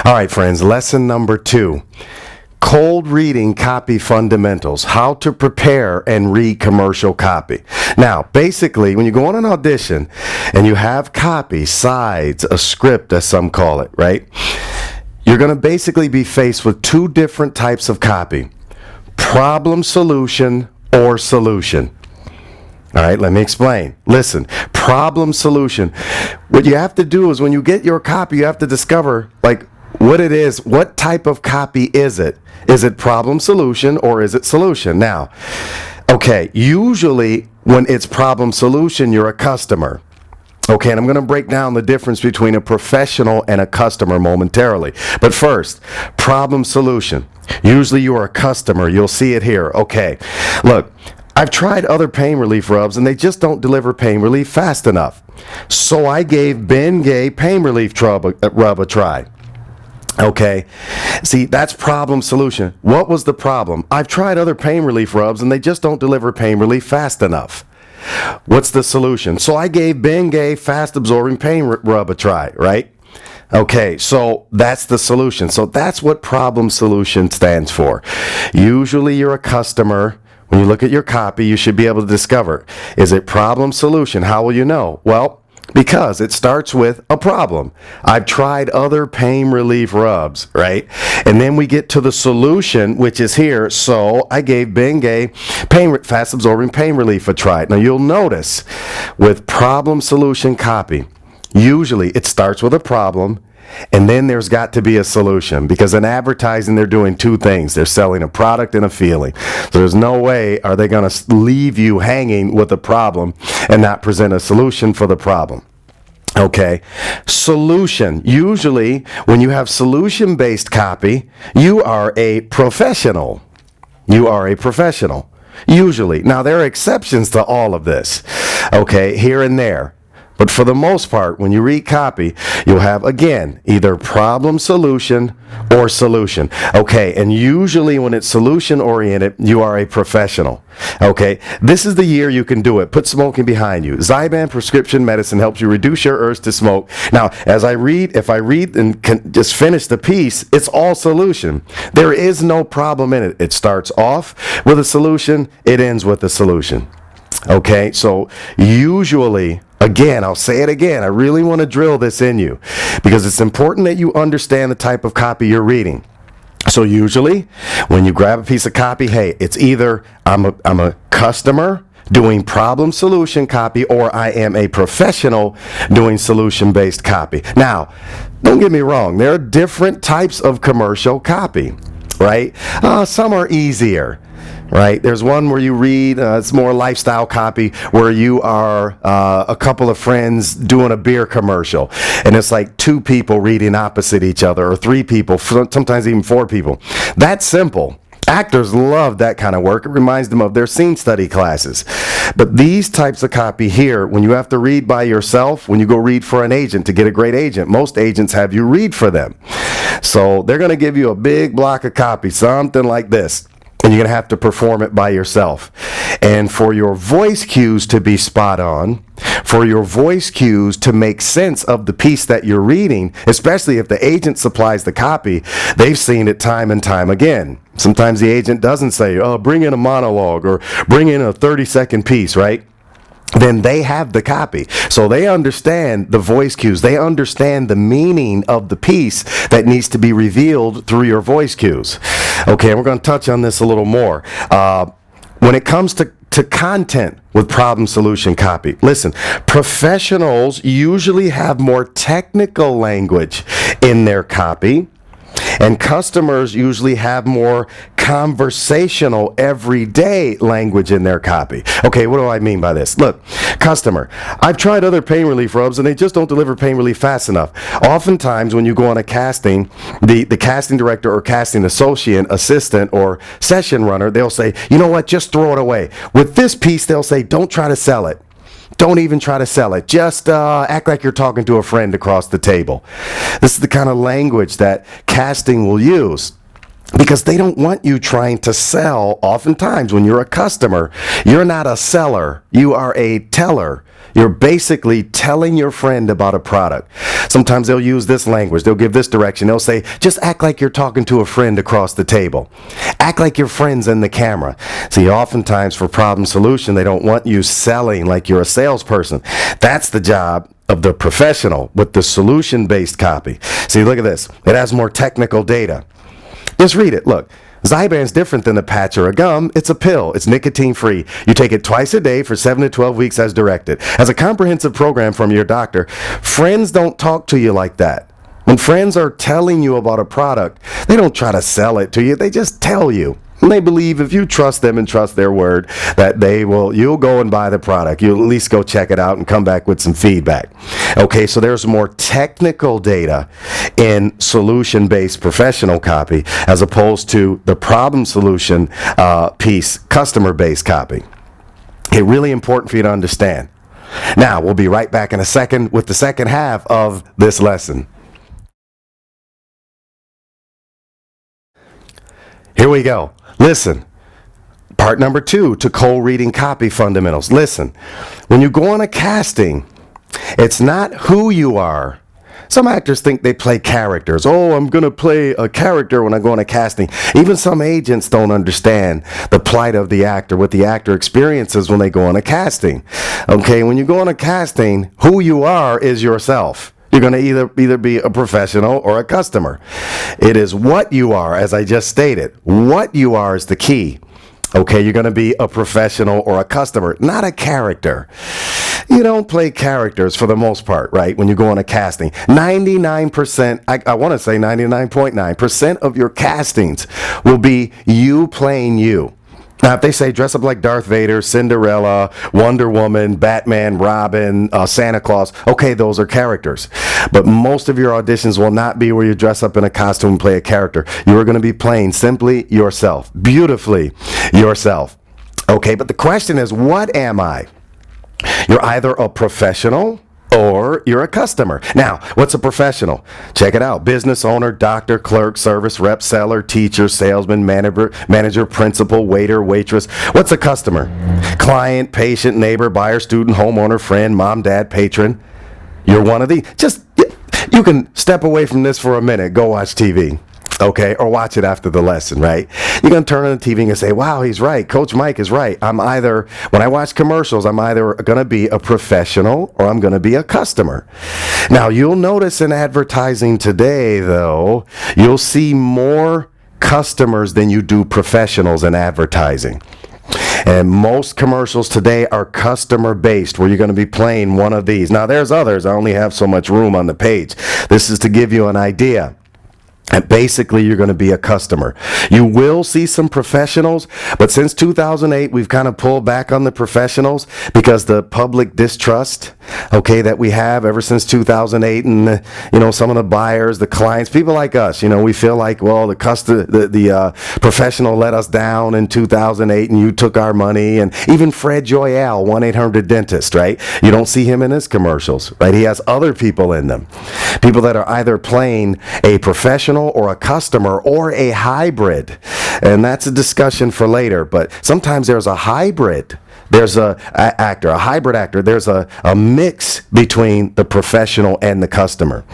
All right, friends, lesson number 2. Cold reading copy fundamentals, how to prepare and read commercial copy. Now, basically, when you go on an audition and you have copy, sides, a script, as some call it, right? You're going to basically be faced with 2 different types of copy: problem, solution, or solution. All right, let me explain. Listen, problem, solution. What you have to do is when you get your copy, you have to discover, what it is. What type of copy is it? Is it problem, solution, or is it solution? Now, okay, usually when it's problem, solution, you're a customer. Okay, and I'm going to break down the difference between a professional and a customer momentarily. But first, problem, solution. Usually you are a customer. You'll see it here. Okay, look, I've tried other pain relief rubs and they just don't deliver pain relief fast enough. So I gave Bengay pain relief rub a try. Okay, see, that's problem solution. What was the problem? I've tried other pain relief rubs and they just don't deliver pain relief fast enough. What's the solution? So I gave Bengay fast absorbing pain rub a try, right? Okay, so that's the solution. So that's what problem solution stands for. Usually you're a customer. When you look at your copy, you should be able to discover, is it problem solution? How will you know? Well, because it starts with a problem. I've tried other pain relief rubs, right? And then we get to the solution, which is here. So I gave Bengay fast absorbing pain relief a try. Now you'll notice with problem solution copy, usually it starts with a problem and then there's got to be a solution, because in advertising they're doing 2 things. They're selling a product and a feeling. So there's no way are they going to leave you hanging with a problem and not present a solution for the problem. Okay, solution. Usually when you have solution-based copy, you are a professional. You are a professional. Usually. Now there are exceptions to all of this. Okay, here and there. But for the most part, when you read copy, you'll have, again, either problem, solution, or solution. Okay, and usually when it's solution-oriented, you are a professional. Okay, this is the year you can do it. Put smoking behind you. Zyban prescription medicine helps you reduce your urge to smoke. Now, if I read and can just finish the piece, it's all solution. There is no problem in it. It starts off with a solution. It ends with a solution. Okay, so usually, again, I'll say it again, I really want to drill this in you because it's important that you understand the type of copy you're reading. So usually, when you grab a piece of copy, hey, it's either I'm a customer doing problem solution copy, or I am a professional doing solution-based copy. Now, don't get me wrong, there are different types of commercial copy, right? Some are easier. Right, there's one where you read, it's more lifestyle copy, where you are a couple of friends doing a beer commercial, and it's like 2 people reading opposite each other, or 3 people, sometimes even 4 people. That's simple. Actors love that kind of work. It reminds them of their scene study classes. But these types of copy here, when you have to read by yourself, when you go read for an agent to get a great agent, most agents have you read for them. So they're going to give you a big block of copy, something like this. And you're going to have to perform it by yourself. And for your voice cues to be spot on, for your voice cues to make sense of the piece that you're reading, especially if the agent supplies the copy, they've seen it time and time again. Sometimes the agent doesn't say, oh, bring in a monologue or bring in a 30-second piece, right? Then they have the copy. So they understand the voice cues. They understand the meaning of the piece that needs to be revealed through your voice cues. Okay, we're going to touch on this a little more. When it comes to content with problem solution copy, listen, professionals usually have more technical language in their copy, and customers usually have more conversational, everyday language in their copy. Okay, what do I mean by this? Look, customer, I've tried other pain relief rubs and they just don't deliver pain relief fast enough. Oftentimes when you go on a casting, the casting director or casting assistant or session runner, they'll say, you know what, just throw it away. With this piece, they'll say, don't try to sell it. Don't even try to sell it. Just act like you're talking to a friend across the table. This is the kind of language that casting will use. because they don't want you trying to sell. Oftentimes, when you're a customer, you're not a seller, you are a teller. You're basically telling your friend about a product. Sometimes they'll use this language. They'll give this direction. They'll say, just act like you're talking to a friend across the table. Act like your friend's in the camera. See, oftentimes for problem solution, they don't want you selling like you're a salesperson. That's the job of the professional with the solution-based copy. See, look at this. It has more technical data. Just read it. Look, Zyban's different than a patch or a gum. It's a pill. It's nicotine-free. You take it twice a day for 7 to 12 weeks as directed. As a comprehensive program from your doctor, friends don't talk to you like that. When friends are telling you about a product, they don't try to sell it to you. They just tell you. And they believe if you trust them and trust their word, that you'll go and buy the product. You'll at least go check it out and come back with some feedback. Okay, so there's more technical data in solution-based professional copy as opposed to the problem solution piece, customer-based copy. Okay, really important for you to understand. Now, we'll be right back in a second with the second half of this lesson. Here we go. Listen, part number 2 to cold reading copy fundamentals. Listen, when you go on a casting, it's not who you are. Some actors think they play characters. Oh, I'm going to play a character when I go on a casting. Even some agents don't understand the plight of the actor, what the actor experiences when they go on a casting. Okay, when you go on a casting, who you are is yourself. You're going to either be a professional or a customer. It is what you are, as I just stated. What you are is the key. Okay, you're going to be a professional or a customer, not a character. You don't play characters for the most part, right? When you go on a casting, 99%, I want to say 99.9% of your castings will be you playing you. Now, if they say dress up like Darth Vader, Cinderella, Wonder Woman, Batman, Robin, Santa Claus, okay, those are characters. But most of your auditions will not be where you dress up in a costume and play a character. You are going to be playing simply yourself, beautifully yourself. Okay, but the question is, what am I? You're either a professional or you're a customer. Now, what's a professional? Check it out. Business owner, doctor, clerk, service rep, seller, teacher, salesman, manager, principal, waiter, waitress. What's a customer? Client, patient, neighbor, buyer, student, homeowner, friend, mom, dad, patron. You're one of these. You can step away from this for a minute. Go watch TV. Okay, or watch it after the lesson, right? You're going to turn on the TV and say, wow, he's right. Coach Mike is right. When I watch commercials, I'm either going to be a professional or I'm going to be a customer. Now, you'll notice in advertising today, though, you'll see more customers than you do professionals in advertising. And most commercials today are customer based, where you're going to be playing one of these. Now, there's others. I only have so much room on the page. This is to give you an idea. And basically, you're going to be a customer. You will see some professionals, but since 2008, we've kind of pulled back on the professionals because the public distrust, okay, that we have ever since 2008, and some of the buyers, the clients, people like us, we feel like, well, the professional let us down in 2008, and you took our money, and even Fred Joyal, 1-800-DENTIST, right? You don't see him in his commercials, right? He has other people in them, people that are either playing a professional or a customer or a hybrid, and that's a discussion for later. But sometimes there's a hybrid. There's a hybrid actor. There's a mix between the professional and the customer.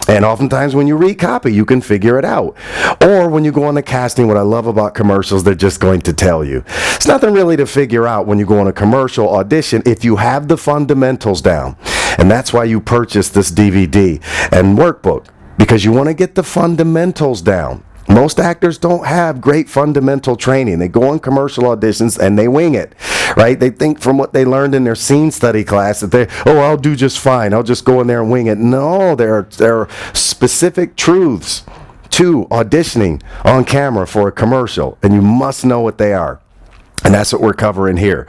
And oftentimes when you read copy, you can figure it out. Or when you go on the casting, what I love about commercials, they're just going to tell you. It's nothing really to figure out when you go on a commercial audition if you have the fundamentals down. And that's why you purchase this DVD and workbook, because you want to get the fundamentals down. Most actors don't have great fundamental training. They go on commercial auditions and they wing it, right? They think from what they learned in their scene study class that I'll do just fine. I'll just go in there and wing it. No, there are specific truths to auditioning on camera for a commercial, and you must know what they are. And that's what we're covering here.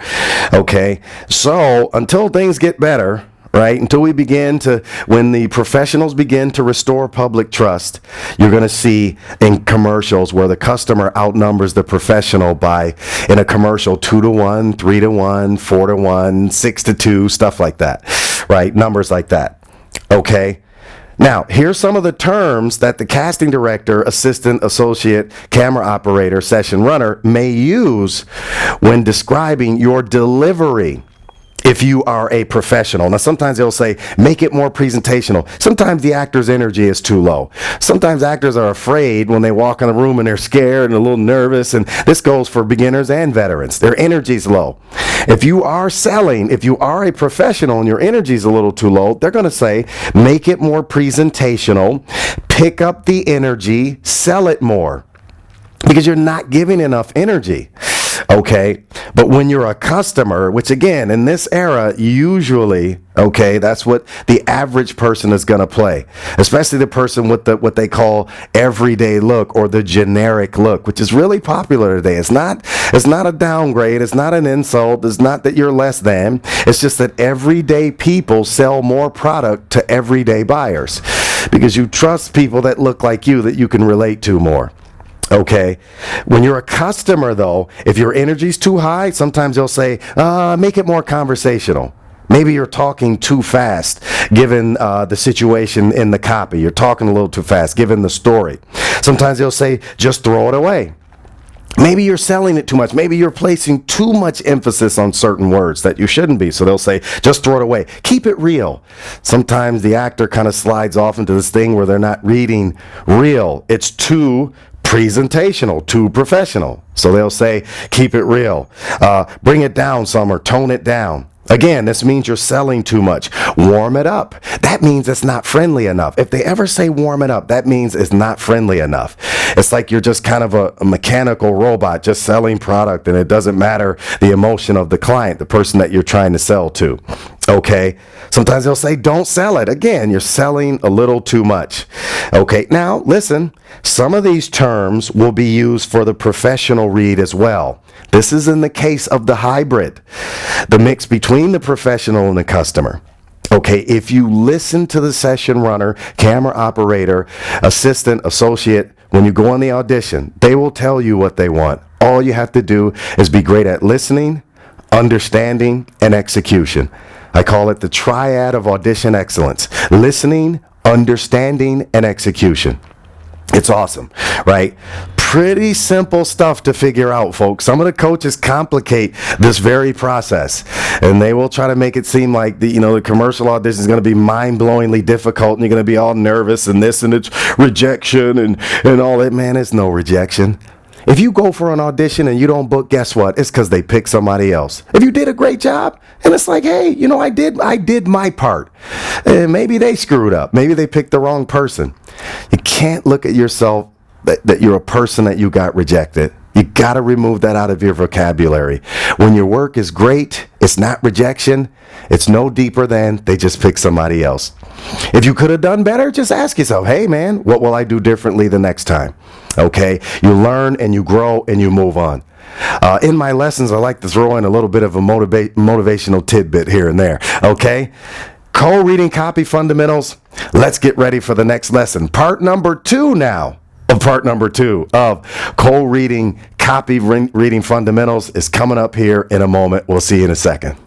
Okay, so until things get better, right? Until when the professionals begin to restore public trust, you're going to see in commercials where the customer outnumbers the professional by, in a commercial, 2-to-1, 3-to-1, 4-to-1, 6-to-2, stuff like that, right? Numbers like that. Okay. Now, here's some of the terms that the casting director, assistant, associate, camera operator, session runner may use when describing your delivery. If you are a professional. Now, sometimes they'll say, make it more presentational. Sometimes the actor's energy is too low. Sometimes actors are afraid when they walk in the room and they're scared and a little nervous. And this goes for beginners and veterans. Their energy's low. If you are selling, if you are a professional and your energy's a little too low, they're going to say, make it more presentational, pick up the energy, sell it more. Because you're not giving enough energy. Okay, but when you're a customer, which again, in this era, usually, okay, that's what the average person is going to play, especially the person with what they call everyday look or the generic look, which is really popular today. It's not a downgrade. It's not an insult. It's not that you're less than. It's just that everyday people sell more product to everyday buyers because you trust people that look like you that you can relate to more. Okay. When you're a customer, though, if your energy's too high, sometimes they'll say, make it more conversational. Maybe you're talking too fast, given the situation in the copy. You're talking a little too fast, given the story. Sometimes they'll say, just throw it away. Maybe you're selling it too much. Maybe you're placing too much emphasis on certain words that you shouldn't be. So they'll say, just throw it away. Keep it real. Sometimes the actor kind of slides off into this thing where they're not reading real. It's too presentational, too professional. So they'll say, keep it real. Bring it down some or tone it down. Again, this means you're selling too much. Warm it up. That means it's not friendly enough. If they ever say warm it up, that means it's not friendly enough. It's like you're just kind of a mechanical robot just selling product, and it doesn't matter the emotion of the client, the person that you're trying to sell to. Okay. Sometimes they'll say, don't sell it. Again, you're selling a little too much. Okay. Now, listen, some of these terms will be used for the professional read as well. This is in the case of the hybrid, the mix between the professional and the customer. Okay, if you listen to the session runner, camera operator, assistant, associate, when you go on the audition, they will tell you what they want. All you have to do is be great at listening, understanding, and execution. I call it the triad of audition excellence: listening, understanding, and execution. It's awesome, right? Pretty simple stuff to figure out, folks. Some of the coaches complicate this very process, and they will try to make it seem like the commercial audition is going to be mind-blowingly difficult, and you're going to be all nervous and this and it's rejection and all that. Man, it's no rejection. If you go for an audition and you don't book, guess what? It's because they picked somebody else. If you did a great job, and it's like, hey, I did my part. And maybe they screwed up. Maybe they picked the wrong person. You can't look at yourself that you're a person that you got rejected. You got to remove that out of your vocabulary. When your work is great, it's not rejection. It's no deeper than they just picked somebody else. If you could have done better, just ask yourself, hey, man, what will I do differently the next time? Okay, you learn and you grow and you move on. In my lessons, I like to throw in a little bit of a motivational tidbit here and there. Okay, co-reading copy fundamentals. Let's get ready for the next lesson. Part number 2 now. Part number 2 of co-reading copy reading fundamentals is coming up here in a moment. We'll see you in a second.